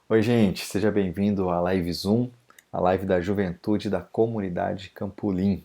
Oi, gente, seja bem-vindo à Live Zoom, a live da juventude da comunidade Campolim.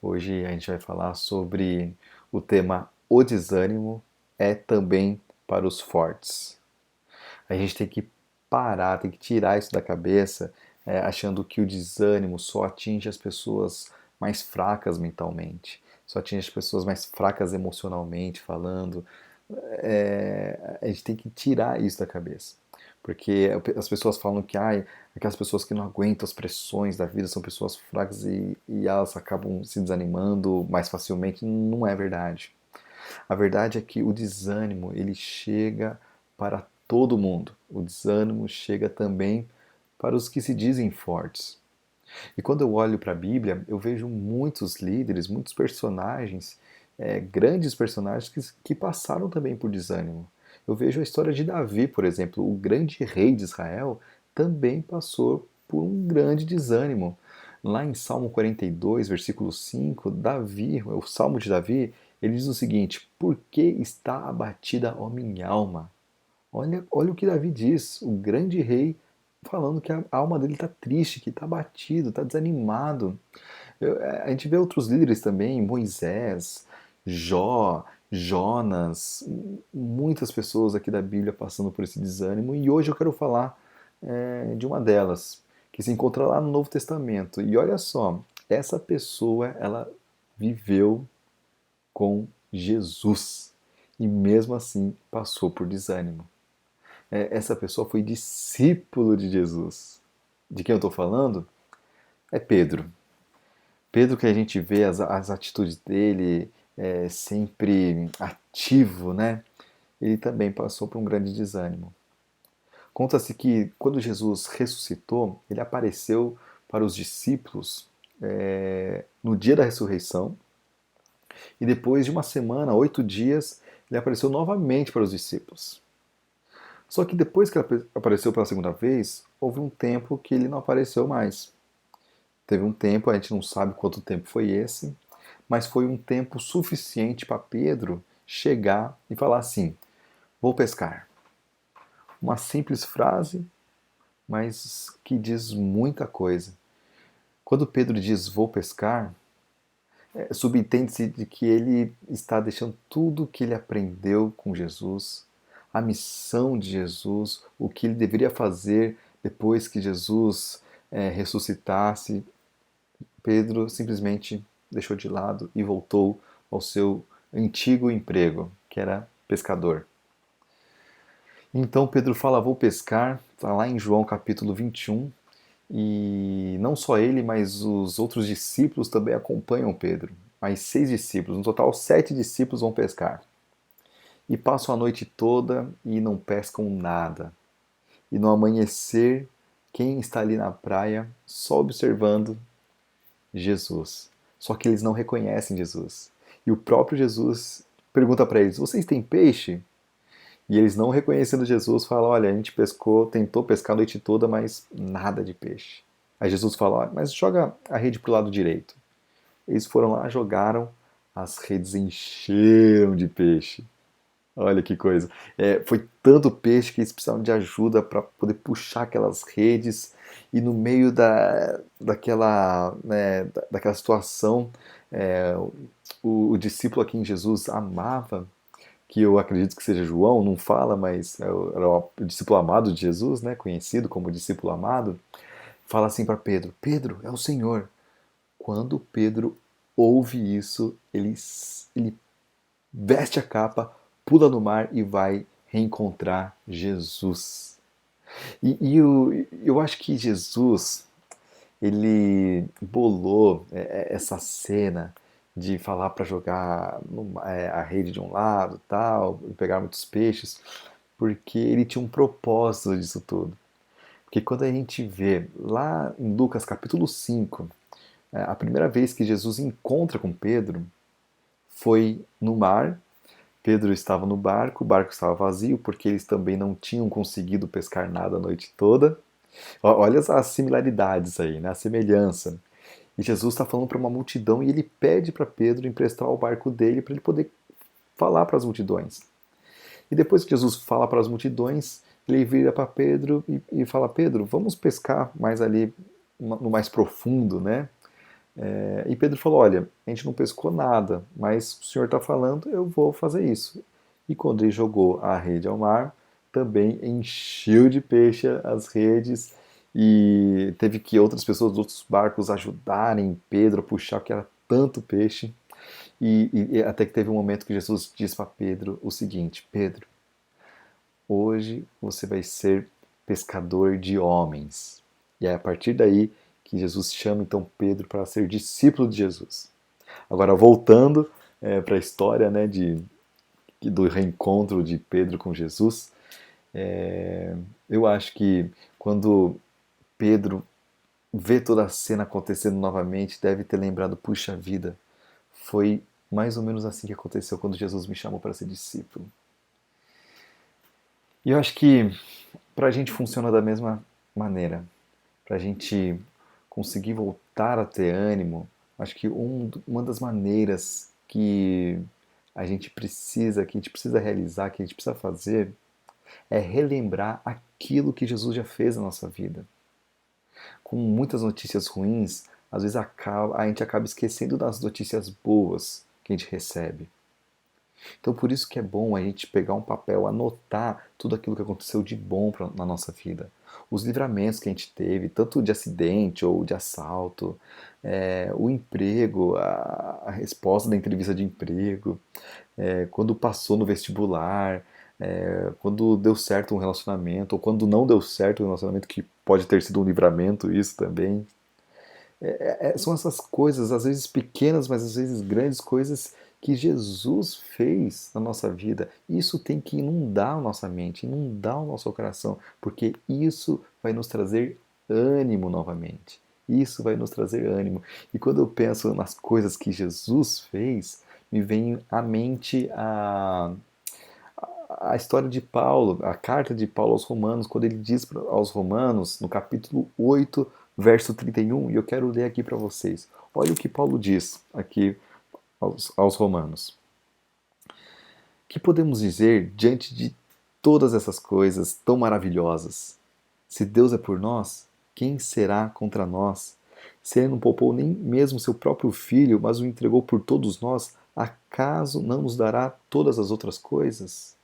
Hoje a gente vai falar sobre o tema O desânimo é também para os fortes. A gente tem que parar, tem que tirar isso da cabeça, achando que o desânimo só atinge as pessoas mais fracas mentalmente, só atinge as pessoas mais fracas emocionalmente falando. A gente tem que tirar isso da cabeça. Porque as pessoas falam que aquelas pessoas que não aguentam as pressões da vida são pessoas fracas e elas acabam se desanimando mais facilmente. Não é verdade. A verdade é que o desânimo ele chega para todo mundo. O desânimo chega também para os que se dizem fortes. E quando eu olho para a Bíblia, eu vejo muitos líderes, muitos personagens, grandes personagens que passaram também por desânimo. Eu vejo a história de Davi, por exemplo, o grande rei de Israel, também passou por um grande desânimo. Lá em Salmo 42, versículo 5, Davi, o Salmo de Davi, ele diz o seguinte: Por que está abatida, ó minha alma? Olha o que Davi diz, o grande rei falando que a alma dele está triste, que está abatido, está desanimado. A gente vê outros líderes também, Moisés, Jó, Jonas, muitas pessoas aqui da Bíblia passando por esse desânimo. E hoje eu quero falar de uma delas, que se encontra lá no Novo Testamento. E olha só, essa pessoa, ela viveu com Jesus e mesmo assim passou por desânimo. Essa pessoa foi discípulo de Jesus. De quem eu estou falando? É Pedro. Pedro, que a gente vê as atitudes dele sempre ativo, né? Ele também passou por um grande desânimo. Conta-se que quando Jesus ressuscitou, ele apareceu para os discípulos no dia da ressurreição e depois de uma semana, 8 dias, ele apareceu novamente para os discípulos. Só que depois que ele apareceu pela segunda vez, houve um tempo que ele não apareceu mais. Teve um tempo, a gente não sabe quanto tempo foi esse, mas foi um tempo suficiente para Pedro chegar e falar assim: vou pescar. Uma simples frase, mas que diz muita coisa. Quando Pedro diz vou pescar, subentende-se de que ele está deixando tudo o que ele aprendeu com Jesus, a missão de Jesus, o que ele deveria fazer depois que Jesus ressuscitasse. Pedro simplesmente deixou de lado e voltou ao seu antigo emprego, que era pescador. Então Pedro fala: Vou pescar, está lá em João capítulo 21, e não só ele, mas os outros discípulos também acompanham Pedro. Mais 6 discípulos, no total 7 discípulos vão pescar. E passam a noite toda e não pescam nada. E no amanhecer, quem está ali na praia só observando Jesus. Só que eles não reconhecem Jesus. E o próprio Jesus pergunta para eles: Vocês têm peixe? E eles não reconhecendo Jesus falam: Olha, a gente pescou, tentou pescar a noite toda, mas nada de peixe. Aí Jesus fala: Olha, mas joga a rede para o lado direito. Eles foram lá, jogaram, as redes encheram de peixe. Olha que coisa. Foi tanto peixe que eles precisavam de ajuda para poder puxar aquelas redes. E no meio daquela situação, é, o discípulo aqui em Jesus amava, que eu acredito que seja João, não fala, mas era o discípulo amado de Jesus, né, conhecido como discípulo amado, fala assim para Pedro: Pedro, é o Senhor. Quando Pedro ouve isso, ele veste a capa, pula no mar e vai reencontrar Jesus. Eu acho que Jesus, ele bolou essa cena de falar para jogar a rede de um lado, tal, e pegar muitos peixes, porque ele tinha um propósito disso tudo. Porque quando a gente vê lá em Lucas capítulo 5, a primeira vez que Jesus encontra com Pedro foi no mar. Pedro estava no barco, o barco estava vazio porque eles também não tinham conseguido pescar nada a noite toda. Olha as similaridades aí, né? A semelhança. E Jesus está falando para uma multidão e ele pede para Pedro emprestar o barco dele para ele poder falar para as multidões. E depois que Jesus fala para as multidões, ele vira para Pedro e fala: Pedro, vamos pescar mais ali no mais profundo, né? E Pedro falou: olha, a gente não pescou nada, mas o senhor está falando, eu vou fazer isso. E quando ele jogou a rede ao mar, também encheu de peixe as redes e teve que outras pessoas, outros barcos ajudarem Pedro a puxar, porque era tanto peixe. E até que teve um momento que Jesus disse para Pedro o seguinte: Pedro, hoje você vai ser pescador de homens. E é a partir daí que Jesus chama então Pedro para ser discípulo de Jesus. Agora, voltando para a história, né, do reencontro de Pedro com Jesus, eu acho que quando Pedro vê toda a cena acontecendo novamente, deve ter lembrado: puxa vida, foi mais ou menos assim que aconteceu quando Jesus me chamou para ser discípulo. E eu acho que para a gente funciona da mesma maneira. Para a gente conseguir voltar a ter ânimo, acho que uma das maneiras que a gente precisa realizar, que a gente precisa fazer, é relembrar aquilo que Jesus já fez na nossa vida. Com muitas notícias ruins, às vezes a gente acaba esquecendo das notícias boas que a gente recebe. Então, por isso que é bom a gente pegar um papel, anotar tudo aquilo que aconteceu de bom na nossa vida. Os livramentos que a gente teve, tanto de acidente ou de assalto, o emprego, a resposta da entrevista de emprego, quando passou no vestibular, quando deu certo um relacionamento, ou quando não deu certo um relacionamento, que pode ter sido um livramento, isso também. São essas coisas, às vezes pequenas, mas às vezes grandes coisas que Jesus fez na nossa vida. Isso tem que inundar a nossa mente, inundar o nosso coração, porque isso vai nos trazer ânimo novamente. Isso vai nos trazer ânimo. E quando eu penso nas coisas que Jesus fez, me vem à mente a história de Paulo, a carta de Paulo aos Romanos, quando ele diz aos Romanos, no capítulo 8, verso 31, e eu quero ler aqui para vocês. Olha o que Paulo diz aqui aos Romanos. Que podemos dizer diante de todas essas coisas tão maravilhosas? Se Deus é por nós, quem será contra nós? Se ele não poupou nem mesmo seu próprio filho, mas o entregou por todos nós, acaso não nos dará todas as outras coisas?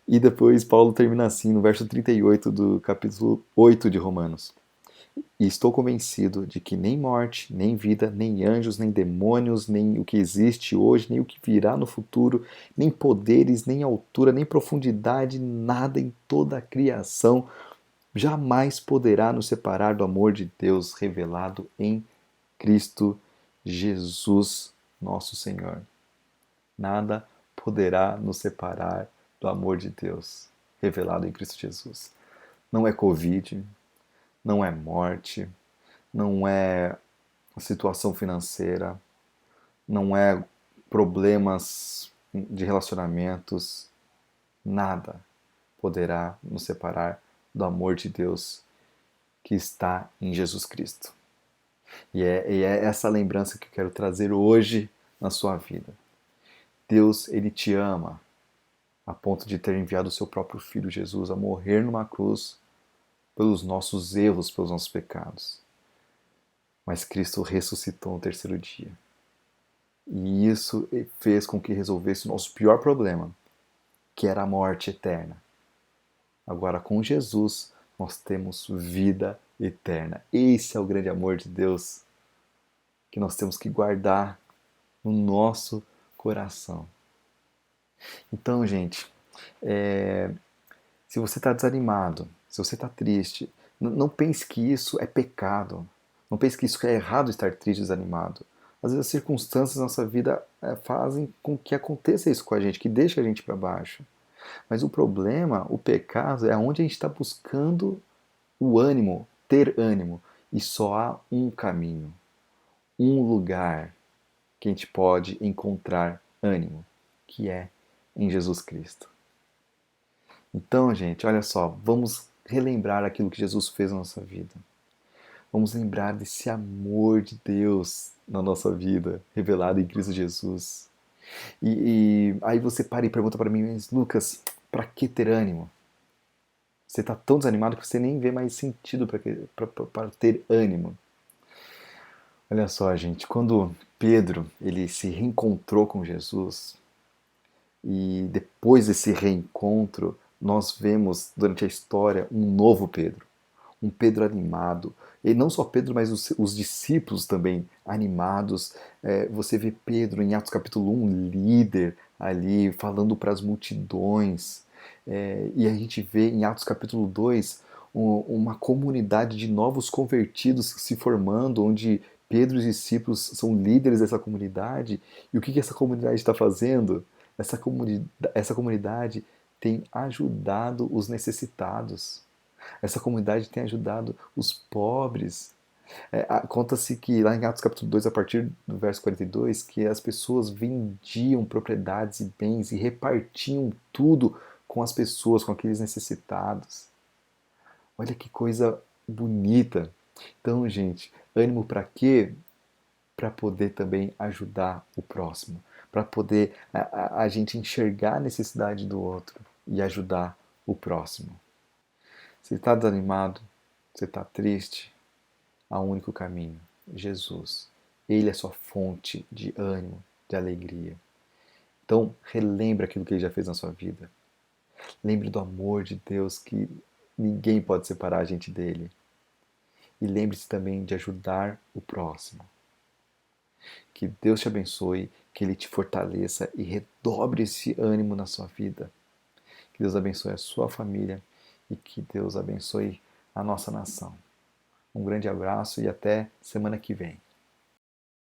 E depois Paulo termina assim, no verso 38 do capítulo 8 de Romanos. E estou convencido de que nem morte, nem vida, nem anjos, nem demônios, nem o que existe hoje, nem o que virá no futuro, nem poderes, nem altura, nem profundidade, nada em toda a criação jamais poderá nos separar do amor de Deus revelado em Cristo Jesus, nosso Senhor. Nada poderá nos separar do amor de Deus revelado em Cristo Jesus. Não é Covid, não é morte, não é situação financeira, não é problemas de relacionamentos, nada poderá nos separar do amor de Deus que está em Jesus Cristo. E é essa lembrança que eu quero trazer hoje na sua vida. Deus, Ele te ama a ponto de ter enviado o seu próprio Filho Jesus a morrer numa cruz pelos nossos erros, pelos nossos pecados. Mas Cristo ressuscitou no terceiro dia. E isso fez com que resolvesse o nosso pior problema, que era a morte eterna. Agora, com Jesus, nós temos vida eterna. Esse é o grande amor de Deus que nós temos que guardar no nosso coração. Então, gente, se você está desanimado, se você está triste, não pense que isso é pecado. Não pense que isso é errado estar triste e desanimado. Às vezes as circunstâncias da nossa vida fazem com que aconteça isso com a gente, que deixa a gente para baixo. Mas o problema, o pecado, é onde a gente está buscando o ânimo, ter ânimo. E só há um caminho, um lugar que a gente pode encontrar ânimo, que é em Jesus Cristo. Então, gente, olha só, vamos relembrar aquilo que Jesus fez na nossa vida. Vamos lembrar desse amor de Deus na nossa vida, revelado em Cristo Jesus. E aí você para e pergunta para mim: mas Lucas, para que ter ânimo? Você está tão desanimado que você nem vê mais sentido para ter ânimo. Olha só, gente, quando Pedro ele se reencontrou com Jesus e depois desse reencontro nós vemos durante a história um novo Pedro, um Pedro animado. E não só Pedro, mas os discípulos também animados. Você vê Pedro em Atos capítulo 1, líder ali, falando para as multidões. E a gente vê em Atos capítulo 2 uma comunidade de novos convertidos se formando, onde Pedro e os discípulos são líderes dessa comunidade. E o que essa comunidade está fazendo? Essa comunidade tem ajudado os necessitados. Essa comunidade tem ajudado os pobres. Conta-se que lá em Atos capítulo 2, a partir do verso 42, que as pessoas vendiam propriedades e bens e repartiam tudo com as pessoas, com aqueles necessitados. Olha que coisa bonita. Então, gente, ânimo para quê? Para poder também ajudar o próximo, para poder a gente enxergar a necessidade do outro e ajudar o próximo. Você está desanimado, você está triste, há um único caminho: Jesus. Ele é sua fonte de ânimo, de alegria. Então, relembre aquilo que ele já fez na sua vida. Lembre do amor de Deus que ninguém pode separar a gente dele. E lembre-se também de ajudar o próximo. Que Deus te abençoe, que Ele te fortaleça e redobre esse ânimo na sua vida. Que Deus abençoe a sua família e que Deus abençoe a nossa nação. Um grande abraço e até semana que vem.